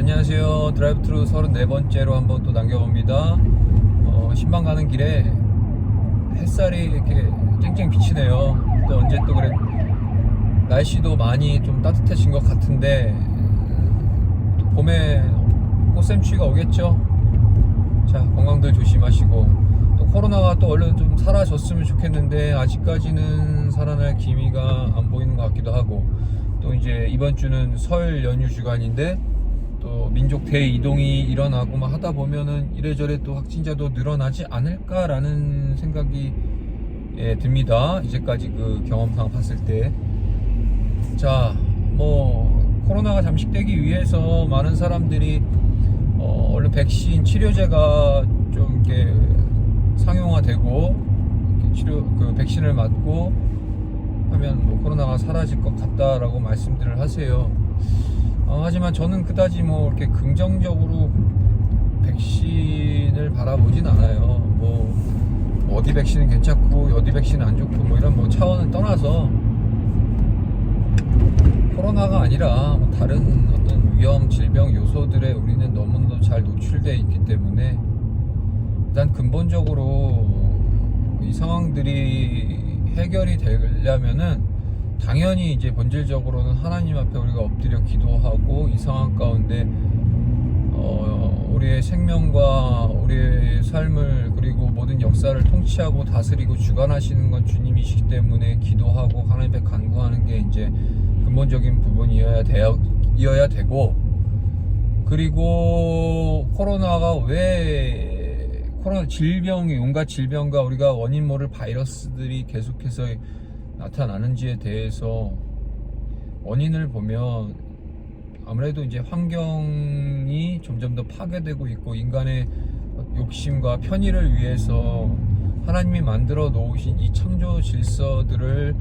안녕하세요. 드라이브트루 34번째로 한번 또 남겨봅니다. 신방 가는 길에 햇살이 이렇게 쨍쨍 비치네요. 또 언제 또 그래, 날씨도 많이 좀 따뜻해진 것 같은데 또 봄에 꽃샘추위가 오겠죠. 자, 건강들 조심하시고, 또 코로나가 또 얼른 좀 사라졌으면 좋겠는데 아직까지는 살아날 기미가 안 보이는 것 같기도 하고, 또 이제 이번 주는 설 연휴 주간인데 또 민족 대이동이 일어나고 막 하다 보면은 이래저래 또 확진자도 늘어나지 않을까라는 생각이 듭니다. 이제까지 그 경험상 봤을 때. 자, 뭐 코로나가 잠식되기 위해서 많은 사람들이 얼른 백신 치료제가 좀 이렇게 상용화되고 이렇게 백신을 맞고 하면 뭐 코로나가 사라질 것 같다라고 말씀들을 하세요. 하지만 저는 그다지 뭐 이렇게 긍정적으로 백신을 바라보진 않아요. 뭐 어디 백신은 괜찮고 어디 백신은 안 좋고 뭐 이런 뭐 차원을 떠나서 코로나가 아니라 뭐 다른 어떤 위험 질병 요소들에 우리는 너무나도 잘 노출되어 있기 때문에 일단 근본적으로 이 상황들이 해결이 되려면은 당연히 이제 본질적으로는 하나님 앞에 우리가 엎드려 기도하고 이 상황 가운데 우리의 생명과 우리의 삶을 그리고 모든 역사를 통치하고 다스리고 주관하시는 건 주님이시기 때문에 기도하고 하나님 앞에 간구하는 게 이제 근본적인 부분이어야 되고, 그리고 코로나가 왜 질병이 온갖 질병과 우리가 원인 모를 바이러스들이 계속해서 나타나는지에 대해서 원인을 보면 아무래도 이제 환경이 점점 더 파괴되고 있고 인간의 욕심과 편의를 위해서 하나님이 만들어 놓으신 이 창조 질서들을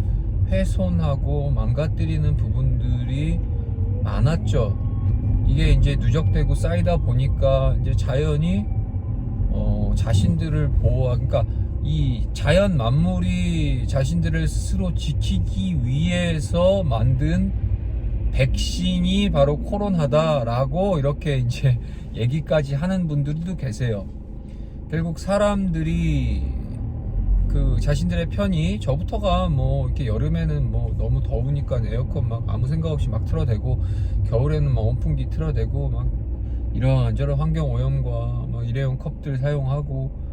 훼손하고 망가뜨리는 부분들이 많았죠. 이게 이제 누적되고 쌓이다 보니까 이제 자연이 자신들을 그러니까 이 자연 만물이 자신들을 스스로 지키기 위해서 만든 백신이 바로 코로나다라고 이렇게 이제 얘기까지 하는 분들도 계세요. 결국 사람들이 그 자신들의 편의, 저부터가 뭐 이렇게 여름에는 뭐 너무 더우니까 에어컨 막 아무 생각 없이 막 틀어대고, 겨울에는 막 온풍기 틀어대고 막 이런저런 환경 오염과 막 일회용 컵들 사용하고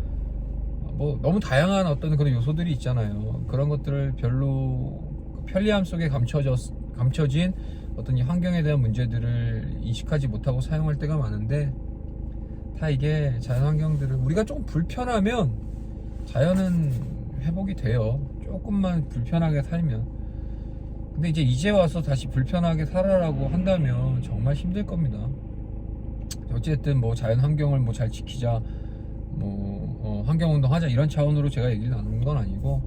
뭐 너무 다양한 어떤 그런 요소들이 있잖아요. 그런 것들을 별로 편리함 속에 감춰진 어떤 이 환경에 대한 문제들을 인식하지 못하고 사용할 때가 많은데, 다 이게 자연 환경들을 우리가 조금 불편하면 자연은 회복이 돼요. 조금만 불편하게 살면. 근데 이제 와서 다시 불편하게 살아라고 한다면 정말 힘들 겁니다. 어쨌든 뭐 자연 환경을 뭐 잘 지키자, 뭐 환경운동 하자 이런 차원으로 제가 얘기를 나누는 건 아니고,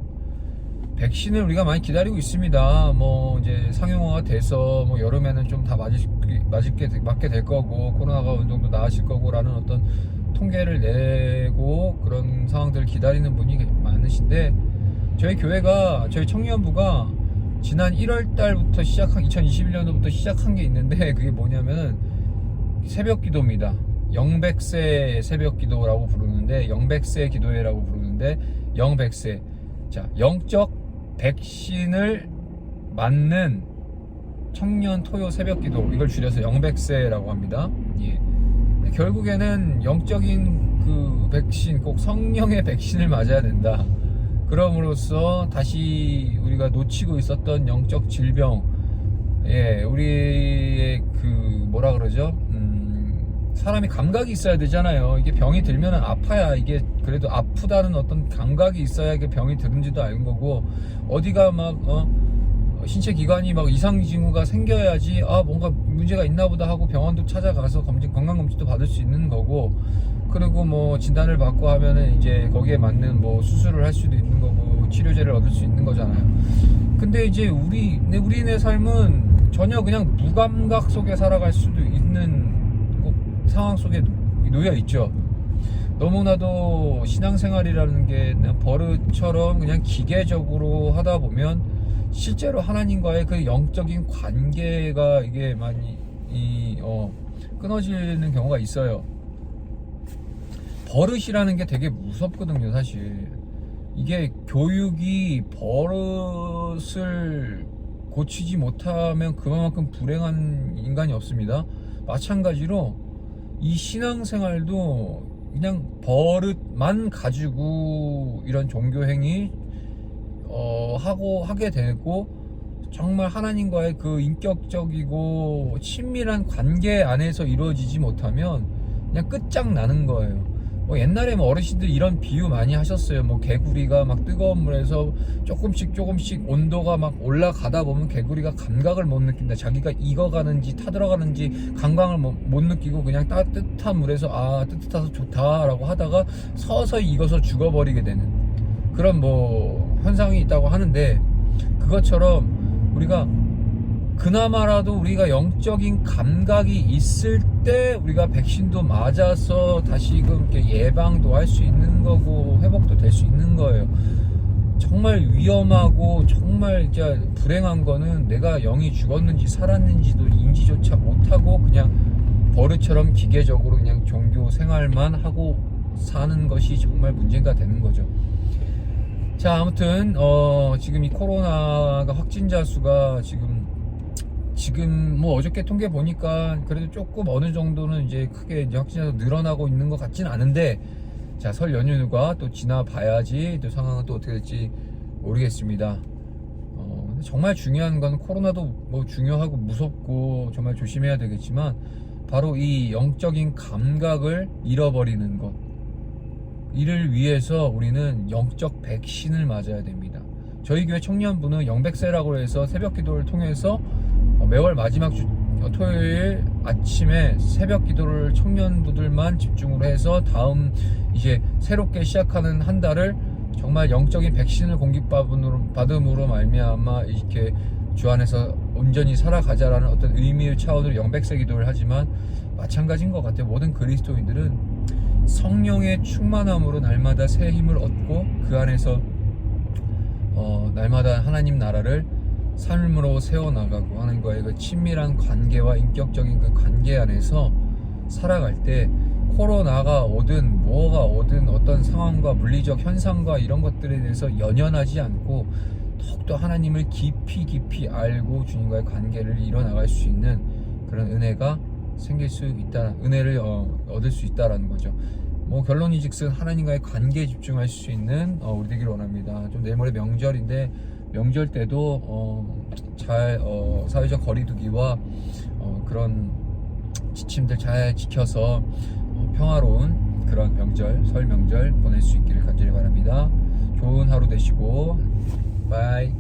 백신을 우리가 많이 기다리고 있습니다. 뭐 이제 상용화가 돼서 뭐 여름에는 좀 다 맞게 될 거고, 코로나가 어느 정도 나아질 거고라는 어떤 통계를 내고 그런 상황들을 기다리는 분이 많으신데, 저희 교회가, 저희 청년부가 지난 1월 달부터 2021년도부터 시작한 게 있는데, 그게 뭐냐면은 새벽 기도입니다. 영백세 새벽 기도라고 부르는데, 영백세 기도회라고 부르는데, 영백세. 자, 영적 백신을 맞는 청년 토요 새벽 기도, 이걸 줄여서 영백세라고 합니다. 예. 결국에는 영적인 그 백신, 꼭 성령의 백신을 맞아야 된다. 그럼으로써 다시 우리가 놓치고 있었던 영적 질병, 우리의 그 뭐라 그러죠? 사람이 감각이 있어야 되잖아요. 이게 병이 들면은 아파야, 이게 그래도 아프다는 어떤 감각이 있어야 이게 병이 드는지도 아는 거고, 어디가 막 신체 기관이 막 이상 징후가 생겨야지 뭔가 문제가 있나 보다 하고 병원도 찾아가서 건강검진도 받을 수 있는 거고, 그리고 뭐 진단을 받고 하면은 이제 거기에 맞는 뭐 수술을 할 수도 있는 거고 치료제를 얻을 수 있는 거잖아요. 근데 이제 우리네 삶은 전혀 그냥 무감각 속에 살아갈 수도 있는 상황 속에 놓여 있죠. 너무나도 신앙생활이라는 게 그냥 버릇처럼 그냥 기계적으로 하다 보면 실제로 하나님과의 그 영적인 관계가 이게 많이 끊어지는 경우가 있어요. 버릇이라는 게 되게 무섭거든요, 사실. 이게 교육이 버릇을 고치지 못하면 그만큼 불행한 인간이 없습니다. 마찬가지로 이 신앙생활도 그냥 버릇만 가지고 이런 종교행위 하게 되고, 정말 하나님과의 그 인격적이고 친밀한 관계 안에서 이루어지지 못하면 그냥 끝장나는 거예요. 뭐 옛날에 뭐 어르신들 이런 비유 많이 하셨어요. 뭐 개구리가 막 뜨거운 물에서 조금씩 온도가 막 올라가다 보면 개구리가 감각을 못 느낀다. 자기가 익어가는지 타들어가는지 감각을 못 느끼고 그냥 따뜻한 물에서 뜨뜻해서 좋다라고 하다가 서서히 익어서 죽어버리게 되는 그런 뭐 현상이 있다고 하는데, 그것처럼 우리가 그나마라도 우리가 영적인 감각이 있을 때 우리가 백신도 맞아서 다시금 예방도 할 수 있는 거고 회복도 될 수 있는 거예요. 정말 위험하고 정말 진짜 불행한 거는 내가 영이 죽었는지 살았는지도 인지조차 못하고 그냥 버릇처럼 기계적으로 그냥 종교 생활만 하고 사는 것이 정말 문제가 되는 거죠. 자, 아무튼 지금 이 코로나가 확진자 수가 지금 뭐 어저께 통계 보니까 그래도 조금 어느 정도는 이제 크게 이제 확진자가 늘어나고 있는 것 같진 않은데, 자, 설 연휴가 또 지나봐야지 또 상황은 또 어떻게 될지 모르겠습니다. 근데 정말 중요한 건 코로나도 뭐 중요하고 무섭고 정말 조심해야 되겠지만, 바로 이 영적인 감각을 잃어버리는 것, 이를 위해서 우리는 영적 백신을 맞아야 됩니다. 저희 교회 청년부는 영백세라고 해서 새벽 기도를 통해서 매월 마지막 토요일 아침에 새벽 기도를 청년부들만 집중으로 해서 다음 이제 새롭게 시작하는 한 달을 정말 영적인 백신을 공급받음으로 말미암아 이렇게 주 안에서 온전히 살아가자라는 어떤 의미의 차원으로 영백세 기도를 하지만, 마찬가지인 것 같아요. 모든 그리스도인들은 성령의 충만함으로 날마다 새 힘을 얻고 그 안에서 날마다 하나님 나라를 삶으로 세워나가고 하나님과의 그 친밀한 관계와 인격적인 그 관계 안에서 살아갈 때, 코로나가 오든 뭐가 오든 어떤 상황과 물리적 현상과 이런 것들에 대해서 연연하지 않고 더욱더 하나님을 깊이 알고 주님과의 관계를 이뤄나갈 수 있는 그런 은혜가 생길 수 있다, 은혜를 얻을 수 있다라는 거죠. 뭐 결론이즉슨 하나님과의 관계에 집중할 수 있는 우리 되기를 원합니다. 좀 내일 모레 명절인데 명절 때도 잘 사회적 거리두기와 그런 지침들 잘 지켜서 평화로운 그런 명절, 설 명절 보낼 수 있기를 간절히 바랍니다. 좋은 하루 되시고 바이.